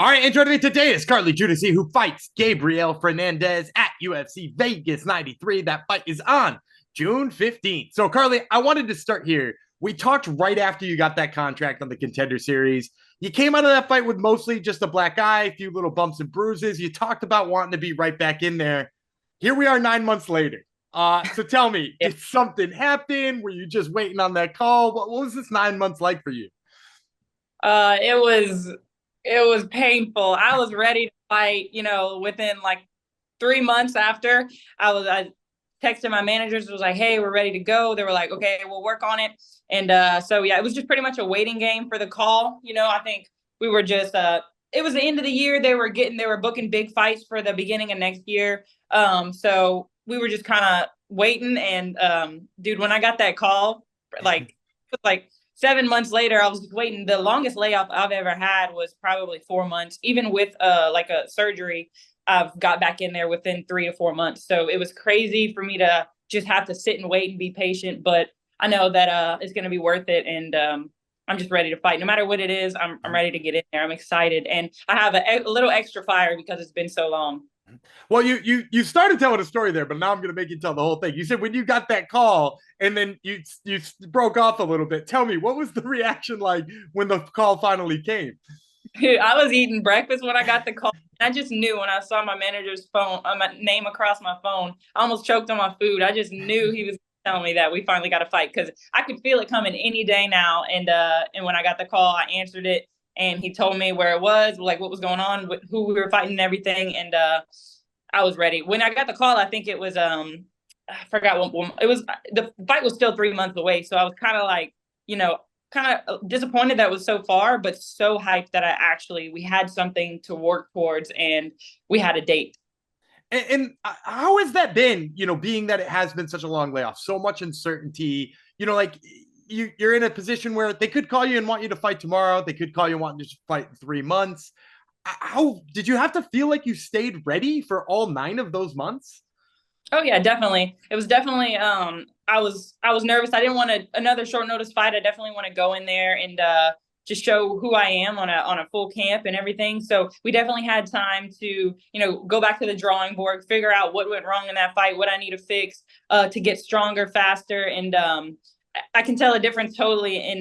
All right, and joining me today is Carli Judice, who fights Gabriella Fernandes at UFC Vegas 93. That fight is on June 15th. So, Carli, I wanted to start here. We talked right after you got that contract on the Contender Series. You came out of that fight with mostly just a black eye, a few little bumps and bruises. You talked about wanting to be right back in there. Here we are 9 months later. So tell me, Yeah. did something happen? Were you just waiting on that call? What was this 9 months like for you? It was painful. I was ready to fight, within like 3 months after I texted my managers, was like, hey, we're ready to go. They were like, okay, we'll work on it. And so yeah, it was just pretty much a waiting game for the call. I think we were just it was the end of the year. They were booking big fights for the beginning of next year. So we were just kind of waiting. And dude, when I got that call, like 7 months later, I was waiting. The longest layoff I've ever had was probably 4 months. Even with like a surgery, I've got back in there within 3 to 4 months. So it was crazy for me to just have to sit and wait and be patient. But I know that it's going to be worth it. And I'm just ready to fight. No matter what it is, I'm ready to get in there. I'm excited. And I have a little extra fire because it's been so long. Well, you started telling a story there, but now I'm going to make you tell the whole thing. You said when you got that call and then you broke off a little bit. Tell me, what was the reaction like when the call finally came? I was eating breakfast when I got the call. I just knew when I saw my manager's phone, my name across my phone, I almost choked on my food. I just knew he was telling me that we finally got to fight because I could feel it coming any day now. And when I got the call, I answered it, and he told me where it was, like what was going on, who we were fighting, and everything. And I was ready. When I got the call, I think it was I forgot what it was. The fight was still 3 months away, so I was kind of like, kind of disappointed that was so far, but so hyped that we had something to work towards, and we had a date. And how has that been? Being that it has been such a long layoff, so much uncertainty. Like you're in a position where they could call you and want you to fight tomorrow. They could call you and want you to fight in 3 months. How did you have to feel like you stayed ready for all 9 of those months? Oh yeah, definitely. It was definitely I was nervous. I didn't want another short notice fight. I definitely want to go in there and just show who I am on a full camp and everything. So we definitely had time to, go back to the drawing board, figure out what went wrong in that fight, what I need to fix to get stronger faster. And I can tell a difference totally in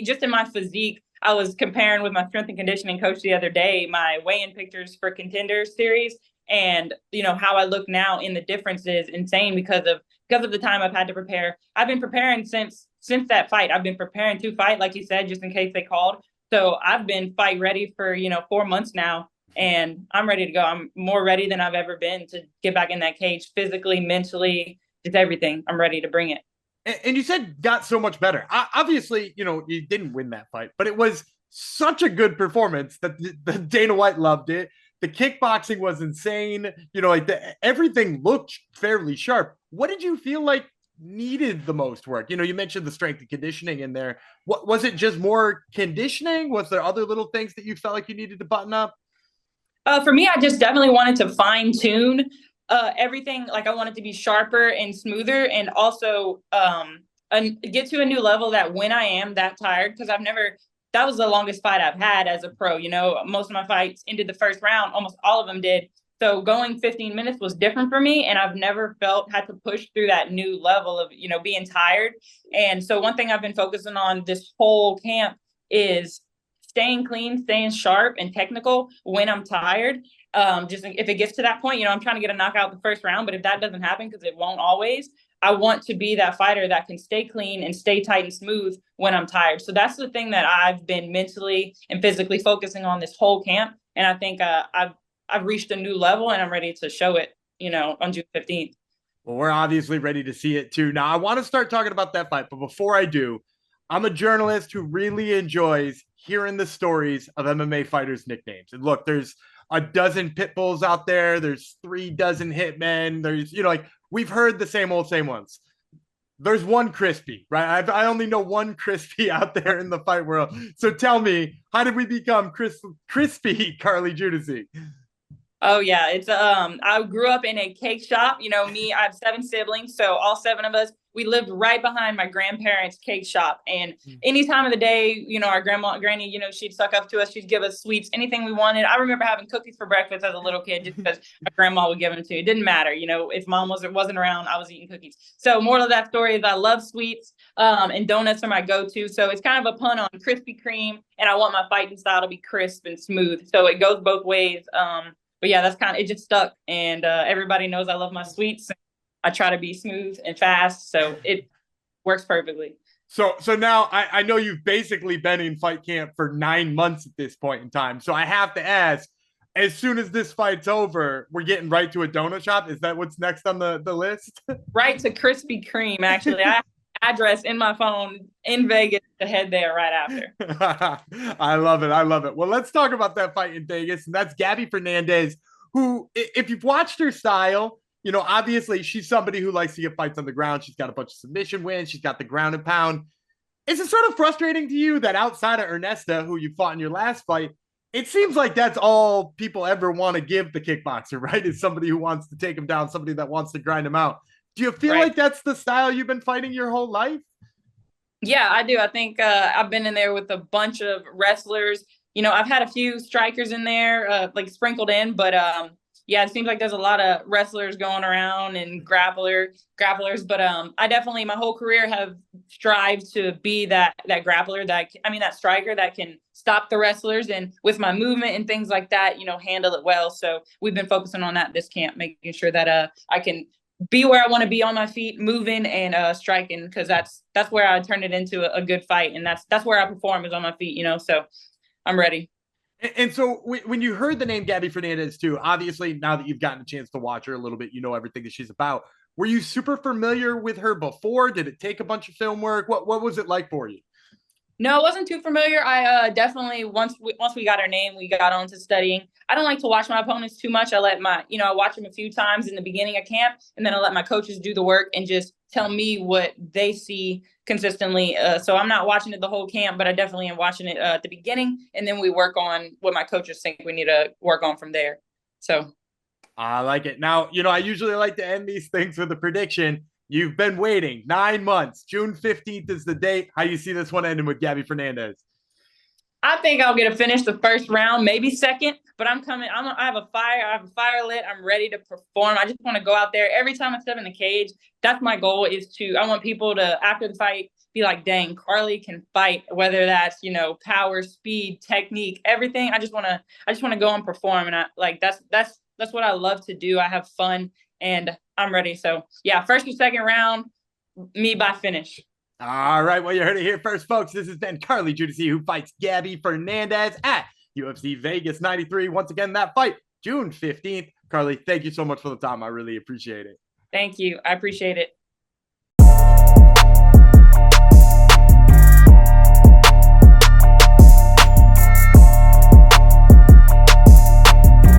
just in my physique. I was comparing with my strength and conditioning coach the other day, my weigh-in pictures for Contender Series, and how I look now. In the difference is insane because of the time I've had to prepare. I've been preparing since that fight. I've been preparing to fight, like you said, just in case they called. So I've been fight ready for 4 months now, and I'm ready to go. I'm more ready than I've ever been to get back in that cage, physically, mentally, just everything. I'm ready to bring it. And you said got so much better. Obviously, you didn't win that fight, but it was such a good performance that the Dana White loved it. The kickboxing was insane. Everything looked fairly sharp. What did you feel like needed the most work? You mentioned the strength and conditioning in there. What was it? Just more conditioning? Was there other little things that you felt like you needed to button up? For me, I just definitely wanted to fine tune everything. Like I wanted to be sharper and smoother, and also get to a new level that when I am that tired, because I've never. That was the longest fight I've had as a pro. Most of my fights ended the first round. Almost all of them did. So going 15 minutes was different for me, and I've never had to push through that new level of being tired. And so one thing I've been focusing on this whole camp is staying clean, staying sharp and technical when I'm tired. Just if it gets to that point, I'm trying to get a knockout the first round, but if that doesn't happen, because it won't always, I want to be that fighter that can stay clean and stay tight and smooth when I'm tired. So that's the thing that I've been mentally and physically focusing on this whole camp. And I think I've reached a new level, and I'm ready to show it, on June 15th. Well, we're obviously ready to see it too. Now, I want to start talking about that fight, but before I do, I'm a journalist who really enjoys hearing the stories of MMA fighters' nicknames. And look, there's a dozen pit bulls out there. There's 3 dozen hitmen. There's, like we've heard the same ones. There's one crispy, right? I only know one crispy out there in the fight world. So tell me, how did we become crispy Carli Judice? Oh yeah, it's I grew up in a cake shop. You know, me, I have 7 siblings, so all 7 of us, we lived right behind my grandparents' cake shop. And any time of the day, you know, our granny, you know, she'd suck up to us, she'd give us sweets, anything we wanted. I remember having cookies for breakfast as a little kid just because my grandma would give them to me. It didn't matter, you know, if mom wasn't around, I was eating cookies. So moral of that story is I love sweets, and donuts are my go-to. So it's kind of a pun on Krispy Kreme, and I want my fighting style to be crisp and smooth. So it goes both ways. But yeah, that's kind of, it just stuck. And everybody knows I love my sweets. I try to be smooth and fast. So it works perfectly. So now I know you've basically been in fight camp for 9 months at this point in time. So I have to ask, as soon as this fight's over, we're getting right to a donut shop. Is that what's next on the list? Right to Krispy Kreme, actually. I have an address in my phone in Vegas to head there right after. I love it. I love it. Well, let's talk about that fight in Vegas. And that's Gabby Fernandez, who, if you've watched her style, you know, obviously she's somebody who likes to get fights on the ground. She's got a bunch of submission wins. She's got the ground and pound. Is it sort of frustrating to you that outside of Ernesta, who you fought in your last fight, it seems like that's all people ever want to give the kickboxer, right? Is somebody who wants to take him down, somebody that wants to grind him out. Do you feel like that's the style you've been fighting your whole life? Yeah, I do. I think I've been in there with a bunch of wrestlers. You know, I've had a few strikers in there, like sprinkled in, but yeah, it seems like there's a lot of wrestlers going around and grapplers. But I definitely my whole career have strived to be that grappler, that striker that can stop the wrestlers, and with my movement and things like that, you know, handle it well. So we've been focusing on that this camp, making sure that I can be where I want to be on my feet, moving and striking, because that's where I turn it into a good fight, and that's where I perform is on my feet, you know. So I'm ready. And so when you heard the name Gabby Fernandez too, obviously now that you've gotten a chance to watch her a little bit, you know everything that she's about. Were you super familiar with her before? Did it take a bunch of film work? What was it like for you? No, I wasn't too familiar. I definitely once we got our name, we got on to studying. I don't like to watch my opponents too much. I let I watch them a few times in the beginning of camp, and then I let my coaches do the work and just tell me what they see consistently. So I'm not watching it the whole camp, but I definitely am watching it at the beginning, and then we work on what my coaches think we need to work on from there. So I like it. Now, you know, I usually like to end these things with a prediction. You've been waiting 9 months. June 15th is the date. How you see this one ending with Gabby Fernandez? I think I'll get to finish the first round, maybe second, but I'm coming. I have a fire lit. I'm ready to perform. I just want to go out there. Every time I step in the cage, that's my goal, I want people to, after the fight, be like, dang, Carli can fight, whether that's, you know, power, speed, technique, everything. I just want to go and perform. And that's what I love to do. I have fun and I'm ready. So yeah, first or second round, me by finish. All right. Well, you heard it here first, folks. This has been Carli Judice, who fights Gabby Fernandez at UFC Vegas 93. Once again, that fight, June 15th. Carli, thank you so much for the time. I really appreciate it. Thank you. I appreciate it.